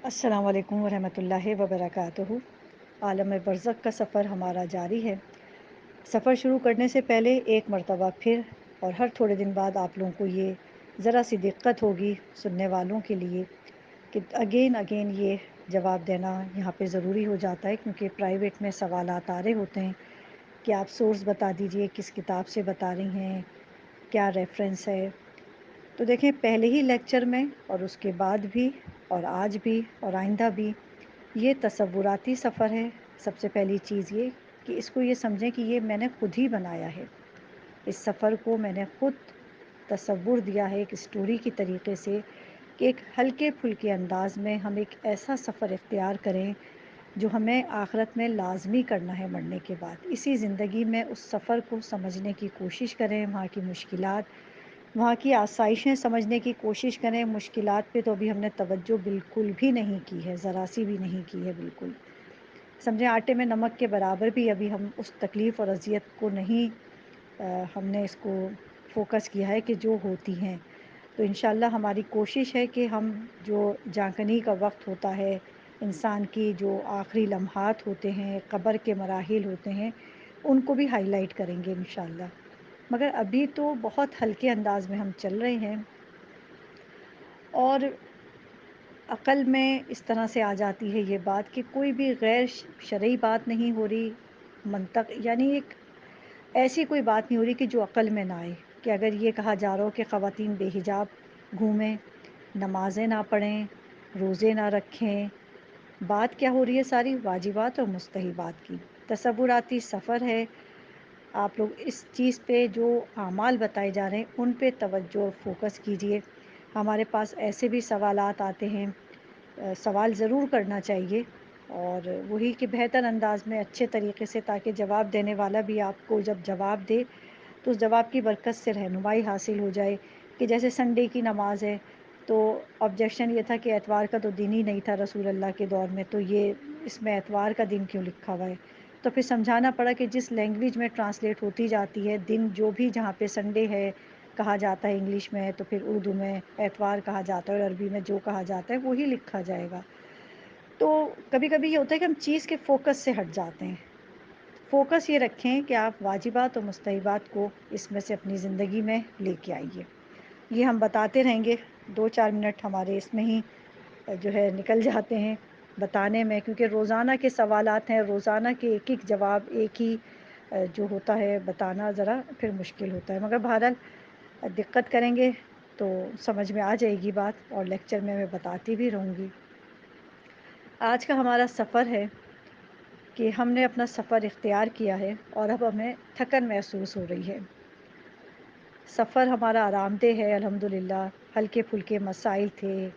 السلام علیکم ورحمۃ اللہ وبرکاتہ۔ عالم برزخ کا سفر ہمارا جاری ہے۔ سفر شروع کرنے سے پہلے ایک مرتبہ پھر اور ہر تھوڑے دن بعد آپ لوگوں کو یہ ذرا سی دقت ہوگی سننے والوں کے لیے کہ اگین اگین یہ جواب دینا یہاں پہ ضروری ہو جاتا ہے، کیونکہ پرائیویٹ میں سوالات آ رہے ہوتے ہیں کہ آپ سورس بتا دیجئے، کس کتاب سے بتا رہی ہیں، کیا ریفرنس ہے۔ تو دیکھیں، پہلے ہی لیکچر میں اور اس کے بعد بھی اور آج بھی اور آئندہ بھی یہ تصوراتی سفر ہے۔ سب سے پہلی چیز یہ کہ اس کو یہ سمجھیں کہ یہ میں نے خود ہی بنایا ہے۔ اس سفر کو میں نے خود تصور دیا ہے ایک اسٹوری کی طریقے سے کہ ایک ہلکے پھلکے انداز میں ہم ایک ایسا سفر اختیار کریں جو ہمیں آخرت میں لازمی کرنا ہے مرنے کے بعد۔ اسی زندگی میں اس سفر کو سمجھنے کی کوشش کریں، وہاں کی مشکلات، وہاں کی آسائشیں سمجھنے کی کوشش کریں۔ مشکلات پہ تو ابھی ہم نے توجہ بالکل بھی نہیں کی ہے، ذرا سی بھی نہیں کی ہے بالکل۔ سمجھیں آٹے میں نمک کے برابر بھی ابھی ہم اس تکلیف اور اذیت کو نہیں ہم نے اس کو فوکس کیا ہے کہ جو ہوتی ہیں۔ تو انشاءاللہ ہماری کوشش ہے کہ ہم جو جانکنی کا وقت ہوتا ہے، انسان کی جو آخری لمحات ہوتے ہیں، قبر کے مراحل ہوتے ہیں، ان کو بھی ہائی لائٹ کریں گے انشاءاللہ۔ مگر ابھی تو بہت ہلکے انداز میں ہم چل رہے ہیں، اور عقل میں اس طرح سے آ جاتی ہے یہ بات کہ کوئی بھی غیر شرعی بات نہیں ہو رہی، منطق یعنی ایک ایسی کوئی بات نہیں ہو رہی کہ جو عقل میں نہ آئے، کہ اگر یہ کہا جا رہا ہو کہ خواتین بے حجاب گھومیں، نمازیں نہ پڑھیں، روزے نہ رکھیں، بات کیا ہو رہی ہے؟ ساری واجبات اور مستحبات کی۔ تصوراتی سفر ہے۔ آپ لوگ اس چیز پہ جو اعمال بتائے جا رہے ہیں ان پہ توجہ اور فوکس کیجئے۔ ہمارے پاس ایسے بھی سوالات آتے ہیں، سوال ضرور کرنا چاہیے، اور وہی کہ بہتر انداز میں اچھے طریقے سے، تاکہ جواب دینے والا بھی آپ کو جب جواب دے تو اس جواب کی برکت سے رہنمائی حاصل ہو جائے۔ کہ جیسے سنڈے کی نماز ہے تو آبجیکشن یہ تھا کہ اتوار کا تو دن ہی نہیں تھا رسول اللہ کے دور میں، تو یہ اس میں اتوار کا دن کیوں لکھا ہوا ہے؟ تو پھر سمجھانا پڑا کہ جس لینگویج میں ٹرانسلیٹ ہوتی جاتی ہے دن، جو بھی جہاں پہ سنڈے ہے کہا جاتا ہے انگلش میں، تو پھر اردو میں اتوار کہا جاتا ہے، اور عربی میں جو کہا جاتا ہے وہی لکھا جائے گا۔ تو کبھی کبھی یہ ہوتا ہے کہ ہم چیز کے فوکس سے ہٹ جاتے ہیں۔ فوکس یہ رکھیں کہ آپ واجبات اور مستحبات کو اس میں سے اپنی زندگی میں لے کے آئیے۔ یہ ہم بتاتے رہیں گے، 2-4 منٹ ہمارے اس میں ہی جو ہے نکل جاتے ہیں بتانے میں، کیونکہ روزانہ کے سوالات ہیں، روزانہ کے ایک ایک جواب ایک ہی جو ہوتا ہے بتانا ذرا پھر مشکل ہوتا ہے۔ مگر بہرحال دقت کریں گے تو سمجھ میں آ جائے گی بات، اور لیکچر میں بتاتی بھی رہوں گی۔ آج کا ہمارا سفر ہے کہ ہم نے اپنا سفر اختیار کیا ہے اور اب ہمیں تھکن محسوس ہو رہی ہے۔ سفر ہمارا آرام دہ ہے الحمدللہ، ہلکے پھلکے مسائل تھے،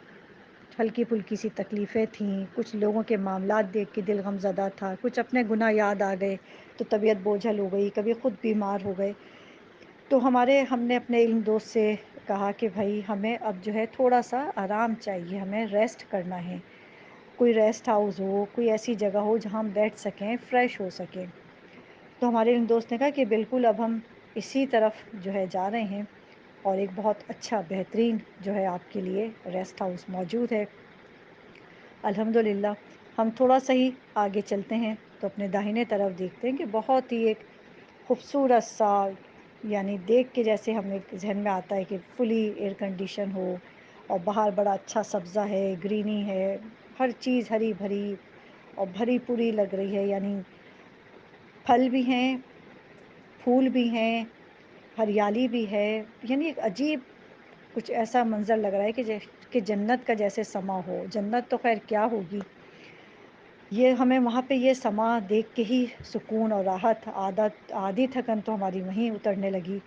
ہلکی پھلکی سی تکلیفیں تھیں، کچھ لوگوں کے معاملات دیکھ کے دل غم زدہ تھا، کچھ اپنے گناہ یاد آ گئے تو طبیعت بوجھل ہو گئی، کبھی خود بیمار ہو گئے۔ تو ہم نے اپنے علم دوست سے کہا کہ بھائی ہمیں اب جو ہے تھوڑا سا آرام چاہیے، ہمیں ریسٹ کرنا ہے، کوئی ریسٹ ہاؤس ہو، کوئی ایسی جگہ ہو جہاں ہم بیٹھ سکیں، فریش ہو سکیں۔ تو ہمارے علم دوست نے کہا کہ بالکل اب ہم اسی طرف جو ہے جا رہے ہیں، اور ایک بہت اچھا بہترین جو ہے آپ کے لیے ریسٹ ہاؤس موجود ہے الحمدللہ۔ ہم تھوڑا سا ہی آگے چلتے ہیں تو اپنے داہنے طرف دیکھتے ہیں کہ بہت ہی ایک خوبصورت سا، یعنی دیکھ کے جیسے ہمیں ذہن میں آتا ہے کہ فلی ایئر کنڈیشن ہو، اور باہر بڑا اچھا سبزہ ہے، گرینی ہے، ہر چیز ہری بھری اور بھری پوری لگ رہی ہے، یعنی پھل بھی ہیں، پھول بھی ہیں، ہریالی بھی ہے، یعنی ایک عجیب کچھ ایسا منظر لگ رہا ہے کہ جنت کا جیسے سما ہو۔ جنت تو خیر کیا ہوگی، یہ ہمیں وہاں پہ یہ سما دیکھ کے ہی سکون اور راحت، آدھی تھکن تو ہماری وہیں اترنے لگی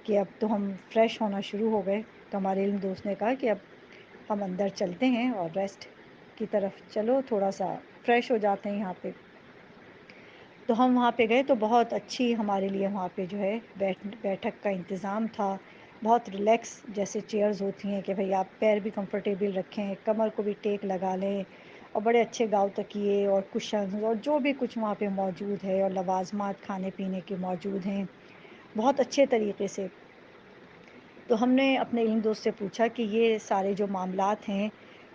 کہ اب تو ہم فریش ہونا شروع ہو گئے۔ تو ہمارے علم دوست نے کہا کہ اب ہم اندر چلتے ہیں اور ریسٹ کی طرف چلو، تھوڑا سا فریش ہو جاتے ہیں یہاں پہ۔ تو ہم وہاں پہ گئے تو بہت اچھی ہمارے لیے وہاں پہ جو ہے بیٹھک کا انتظام تھا، بہت ریلیکس جیسے چیئرز ہوتی ہیں کہ بھئی آپ پیر بھی کمفرٹیبل رکھیں، کمر کو بھی ٹیک لگا لیں، اور بڑے اچھے گاؤ تکیے اور کشنز اور جو بھی کچھ وہاں پہ موجود ہے، اور لوازمات کھانے پینے کے موجود ہیں بہت اچھے طریقے سے۔ تو ہم نے اپنے علم دوست سے پوچھا کہ یہ سارے جو معاملات ہیں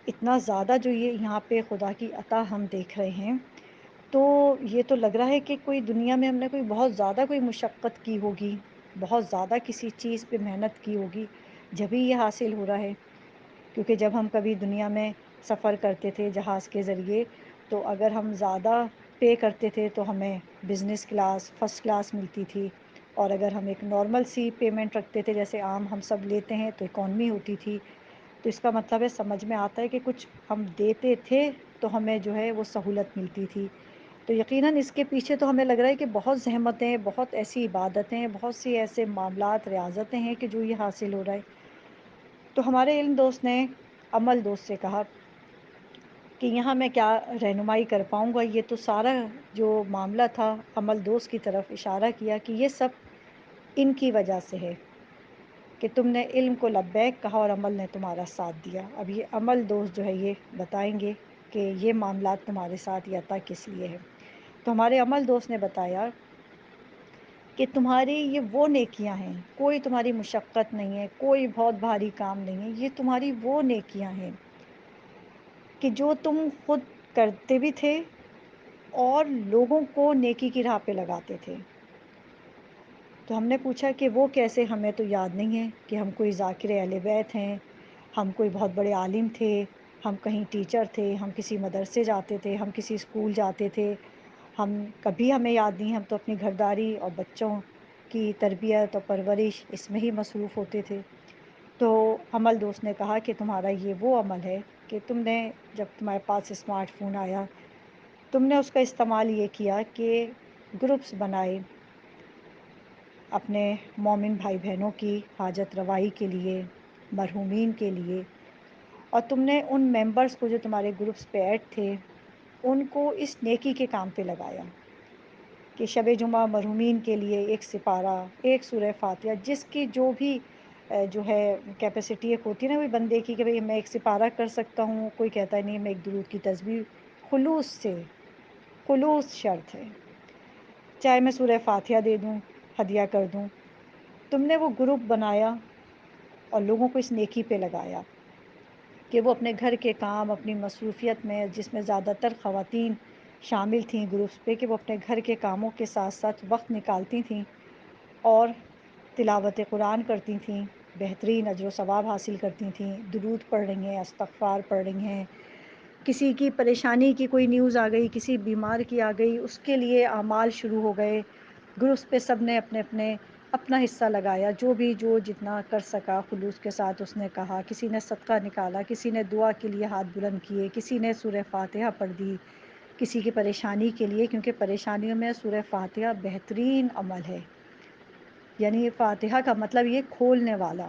اتنا زیادہ جو یہ یہاں پہ خدا کی عطا ہم دیکھ رہے ہیں، تو یہ تو لگ رہا ہے کہ کوئی دنیا میں ہم نے کوئی بہت زیادہ کوئی مشقت کی ہوگی، بہت زیادہ کسی چیز پہ محنت کی ہوگی، جبھی یہ حاصل ہو رہا ہے۔ کیونکہ جب ہم کبھی دنیا میں سفر کرتے تھے جہاز کے ذریعے، تو اگر ہم زیادہ پے کرتے تھے تو ہمیں بزنس کلاس، فرسٹ کلاس ملتی تھی، اور اگر ہم ایک نارمل سی پیمنٹ رکھتے تھے جیسے عام ہم سب لیتے ہیں تو اکانومی ہوتی تھی۔ تو اس کا مطلب ہے، سمجھ میں آتا ہے کہ کچھ ہم دیتے تھے تو ہمیں جو ہے وہ سہولت ملتی تھی۔ تو یقیناً اس کے پیچھے تو ہمیں لگ رہا ہے کہ بہت زحمتیں، بہت ایسی عبادتیں، بہت سی ایسے معاملات، ریاضتیں ہیں کہ جو یہ حاصل ہو رہا ہے۔ تو ہمارے علم دوست نے عمل دوست سے کہا کہ یہاں میں کیا رہنمائی کر پاؤں گا، یہ تو سارا جو معاملہ تھا، عمل دوست کی طرف اشارہ کیا کہ یہ سب ان کی وجہ سے ہے کہ تم نے علم کو لبیک کہا اور عمل نے تمہارا ساتھ دیا۔ اب یہ عمل دوست جو ہے یہ بتائیں گے کہ یہ معاملات تمہارے ساتھ یہ عطا کس لیے ہے۔ تو ہمارے عمل دوست نے بتایا کہ تمہاری یہ وہ نیکیاں ہیں، کوئی تمہاری مشقت نہیں ہے، کوئی بہت بھاری کام نہیں ہے، یہ تمہاری وہ نیکیاں ہیں کہ جو تم خود کرتے بھی تھے اور لوگوں کو نیکی کی راہ پہ لگاتے تھے۔ تو ہم نے پوچھا کہ وہ کیسے؟ ہمیں تو یاد نہیں ہے کہ ہم کوئی ذاکر اہل بیت ہیں، ہم کوئی بہت بڑے عالم تھے، ہم کہیں ٹیچر تھے، ہم کسی مدرسے جاتے تھے، ہم کسی اسکول جاتے تھے، ہم کبھی ہمیں یاد نہیں، ہم تو اپنی گھرداری اور بچوں کی تربیت اور پرورش اس میں ہی مصروف ہوتے تھے۔ تو عمل دوست نے کہا کہ تمہارا یہ وہ عمل ہے کہ تم نے، جب تمہارے پاس اسمارٹ فون آیا، تم نے اس کا استعمال یہ کیا کہ گروپس بنائے اپنے مومن بھائی بہنوں کی حاجت روائی کے لیے، مرحومین کے لیے، اور تم نے ان ممبرز کو جو تمہارے گروپس پہ ایڈ تھے ان کو اس نیکی کے کام پہ لگایا کہ شب جمعہ مرحومین کے لیے ایک سپارہ، ایک سورہ فاتحہ، جس کی جو بھی جو ہے کیپیسٹی ایک ہوتی ہے نا کوئی بندے کی کہ بھئی میں ایک سپارہ کر سکتا ہوں، کوئی کہتا ہے نہیں میں ایک درود کی تسبیح، خلوص سے، خلوص شرط ہے، چاہے میں سورہ فاتحہ دے دوں، ہدیہ کر دوں۔ تم نے وہ گروپ بنایا اور لوگوں کو اس نیکی پہ لگایا کہ وہ اپنے گھر کے کام، اپنی مصروفیت میں، جس میں زیادہ تر خواتین شامل تھیں گروپس پہ، کہ وہ اپنے گھر کے کاموں کے ساتھ ساتھ وقت نکالتی تھیں اور تلاوت قرآن کرتی تھیں، بہترین اجر و ثواب حاصل کرتی تھیں، درود پڑھ رہی ہیں، استغفار پڑھ رہی ہیں، کسی کی پریشانی کی کوئی نیوز آ گئی، کسی بیمار کی آ گئی، اس کے لیے اعمال شروع ہو گئے گروپس پہ، سب نے اپنے اپنے اپنا حصہ لگایا، جو بھی جو جتنا کر سکا خلوص کے ساتھ اس نے کہا، کسی نے صدقہ نکالا، کسی نے دعا کے لیے ہاتھ بلند کیے، کسی نے سورہ فاتحہ پڑھ دی کسی کی پریشانی کے لیے، کیونکہ پریشانیوں میں سورہ فاتحہ بہترین عمل ہے۔ یعنی فاتحہ کا مطلب یہ کھولنے والا،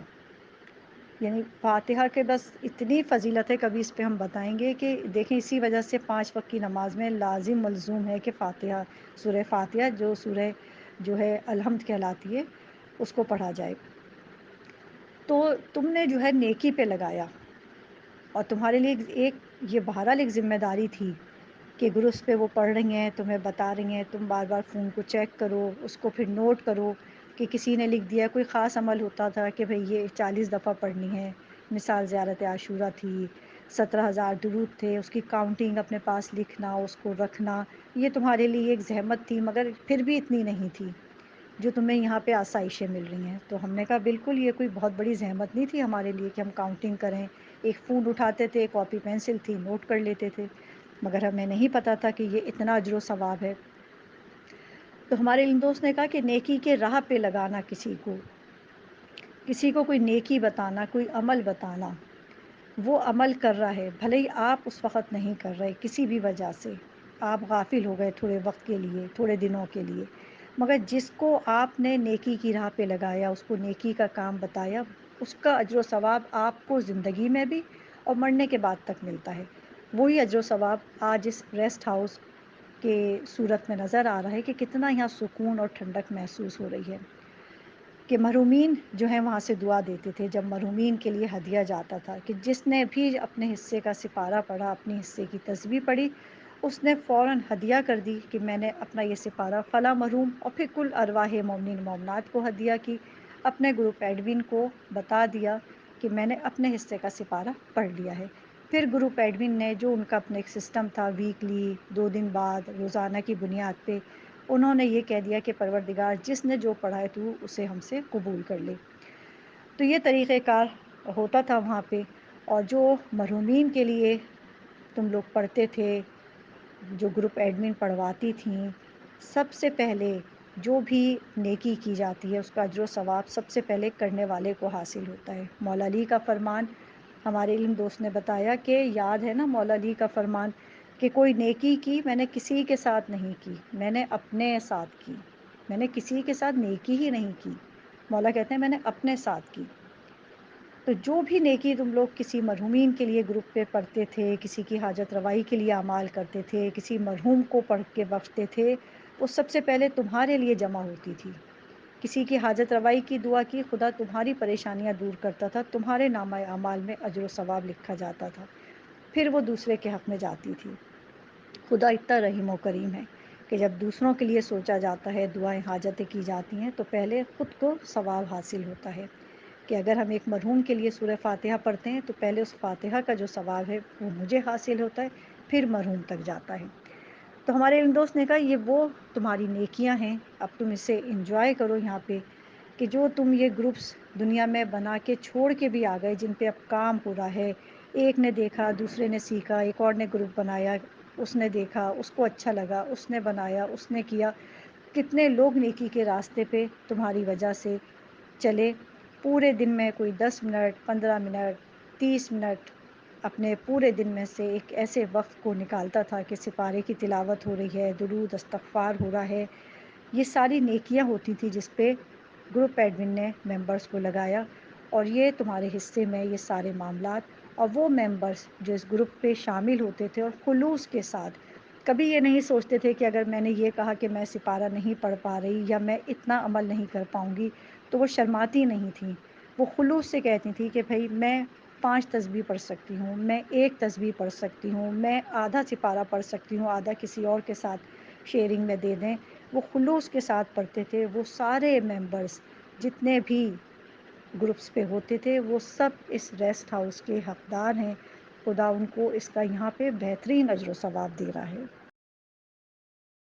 یعنی فاتحہ کے بس اتنی فضیلت ہے، کبھی اس پہ ہم بتائیں گے کہ دیکھیں اسی وجہ سے 5 وقت کی نماز میں لازم ملزوم ہے کہ فاتحہ، سورہ فاتحہ جو سورہ جو ہے الحمد کہلاتی ہے، اس کو پڑھا جائے۔ تو تم نے جو ہے نیکی پہ لگایا، اور تمہارے لیے ایک یہ بہرحال ایک ذمہ داری تھی کہ گروپس پہ وہ پڑھ رہی ہیں، تمہیں بتا رہی ہیں، تم بار بار فون کو چیک کرو، اس کو پھر نوٹ کرو کہ کسی نے لکھ دیا، کوئی خاص عمل ہوتا تھا کہ بھئی یہ 40 دفعہ پڑھنی ہے، مثال زیارت عاشورہ تھی، 17,000 درود تھے، اس کی کاؤنٹنگ اپنے پاس لکھنا، اس کو رکھنا، یہ تمہارے لیے ایک زحمت تھی، مگر پھر بھی اتنی نہیں تھی جو تمہیں یہاں پہ آسائشیں مل رہی ہیں۔ تو ہم نے کہا بالکل یہ کوئی بہت بڑی زحمت نہیں تھی ہمارے لیے کہ ہم کاؤنٹنگ کریں، ایک فون اٹھاتے تھے، کاپی پینسل تھی، نوٹ کر لیتے تھے، مگر ہمیں نہیں پتہ تھا کہ یہ اتنا اجر و ثواب ہے۔ تو ہمارے علم دوست نے کہا کہ نیکی کے راہ پہ لگانا، کسی کو کوئی نیکی بتانا، کوئی عمل بتانا، وہ عمل کر رہا ہے، بھلے ہی آپ اس وقت نہیں کر رہے، کسی بھی وجہ سے آپ غافل ہو گئے تھوڑے وقت کے لیے، تھوڑے دنوں کے لیے، مگر جس کو آپ نے نیکی کی راہ پہ لگایا، اس کو نیکی کا کام بتایا، اس کا اجر و ثواب آپ کو زندگی میں بھی اور مرنے کے بعد تک ملتا ہے۔ وہی اجر و ثواب آج اس ریسٹ ہاؤس کے صورت میں نظر آ رہا ہے کہ کتنا یہاں سکون اور ٹھنڈک محسوس ہو رہی ہے کہ مرحومین جو ہیں وہاں سے دعا دیتے تھے جب مرحومین کے لیے ہدیہ جاتا تھا، کہ جس نے بھی اپنے حصے کا سپارہ پڑھا، اپنی حصے کی تسبیح پڑھی، اس نے فوراً ہدیہ کر دی کہ میں نے اپنا یہ سپارہ فلاں مرحوم، اور پھر کل ارواح مومنین مومنات کو ہدیہ کی، اپنے گروپ ایڈمن کو بتا دیا کہ میں نے اپنے حصے کا سپارہ پڑھ لیا ہے۔ پھر گروپ ایڈمن نے جو ان کا اپنا ایک سسٹم تھا، ویکلی 2 دن بعد روزانہ کی بنیاد پہ انہوں نے یہ کہہ دیا کہ پروردگار جس نے جو پڑھا ہے تو اسے ہم سے قبول کر لے۔ تو یہ طریقہ کار ہوتا تھا وہاں پہ، اور جو مرحومین کے لیے تم لوگ پڑھتے تھے، جو گروپ ایڈمن پڑھواتی تھیں، سب سے پہلے جو بھی نیکی کی جاتی ہے اس کا اجر و ثواب سب سے پہلے کرنے والے کو حاصل ہوتا ہے۔ مولا علی کا فرمان، ہمارے علم دوست نے بتایا کہ یاد ہے نا مولا علی کا فرمان کہ کوئی نیکی کی میں نے کسی کے ساتھ نہیں کی، میں نے اپنے ساتھ کی، میں نے کسی کے ساتھ نیکی ہی نہیں کی، مولا کہتے ہیں میں نے اپنے ساتھ کی۔ تو جو بھی نیکی تم لوگ کسی مرحومین کے لیے گروپ پہ پڑھتے تھے، کسی کی حاجت روائی کے لیے اعمال کرتے تھے، کسی مرحوم کو پڑھ کے بخشتے تھے، وہ سب سے پہلے تمہارے لیے جمع ہوتی تھی۔ کسی کی حاجت روائی کی دعا کی، خدا تمہاری پریشانیاں دور کرتا تھا، تمہارے نامہ اعمال میں اجر و ثواب لکھا جاتا تھا، پھر وہ دوسرے کے حق میں جاتی تھی۔ خدا اتنا رحیم و کریم ہے کہ جب دوسروں کے لیے سوچا جاتا ہے، دعائیں حاجتیں کی جاتی ہیں، تو پہلے خود کو ثواب حاصل ہوتا ہے کہ اگر ہم ایک مرحوم کے لیے سورہ فاتحہ پڑھتے ہیں تو پہلے اس فاتحہ کا جو ثواب ہے وہ مجھے حاصل ہوتا ہے، پھر مرحوم تک جاتا ہے۔ تو ہمارے علم دوست نے کہا یہ وہ تمہاری نیکیاں ہیں، اب تم اسے انجوائے کرو یہاں پہ، کہ جو تم یہ گروپس دنیا میں بنا کے چھوڑ کے بھی آ گئے، جن پہ اب کام ہو رہا ہے، ایک نے دیکھا، دوسرے نے سیکھا، ایک اور نے گروپ بنایا، اس نے دیکھا، اس کو اچھا لگا، اس نے بنایا، اس نے کیا، کتنے لوگ نیکی کے راستے پہ تمہاری وجہ سے چلے۔ پورے دن میں کوئی 10 منٹ، 15 منٹ، 30 منٹ اپنے پورے دن میں سے ایک ایسے وقت کو نکالتا تھا کہ سپارے کی تلاوت ہو رہی ہے، درود استغفار ہو رہا ہے، یہ ساری نیکیاں ہوتی تھی جس پہ گروپ ایڈمن نے ممبرس کو لگایا، اور یہ تمہارے حصے میں یہ سارے معاملات، اور وہ ممبرس جو اس گروپ پہ شامل ہوتے تھے اور خلوص کے ساتھ کبھی یہ نہیں سوچتے تھے کہ اگر میں نے یہ کہا کہ میں سپارہ نہیں پڑھ پا رہی یا میں اتنا عمل نہیں کر پاؤں گی، تو وہ شرماتی نہیں تھیں، وہ خلوص سے کہتی تھیں کہ بھائی میں 5 تسبیح پڑھ سکتی ہوں، میں 1 تسبیح پڑھ سکتی ہوں، میں آدھا سپارہ پڑھ سکتی ہوں، آدھا کسی اور کے ساتھ شیئرنگ میں دے دیں۔ وہ خلوص کے ساتھ پڑھتے تھے۔ وہ سارے ممبرس جتنے بھی گروپس پہ ہوتے تھے وہ سب اس ریسٹ ہاؤس کے حقدار ہیں، خدا ان کو اس کا یہاں پہ بہترین اجر و ثواب دے رہا ہے۔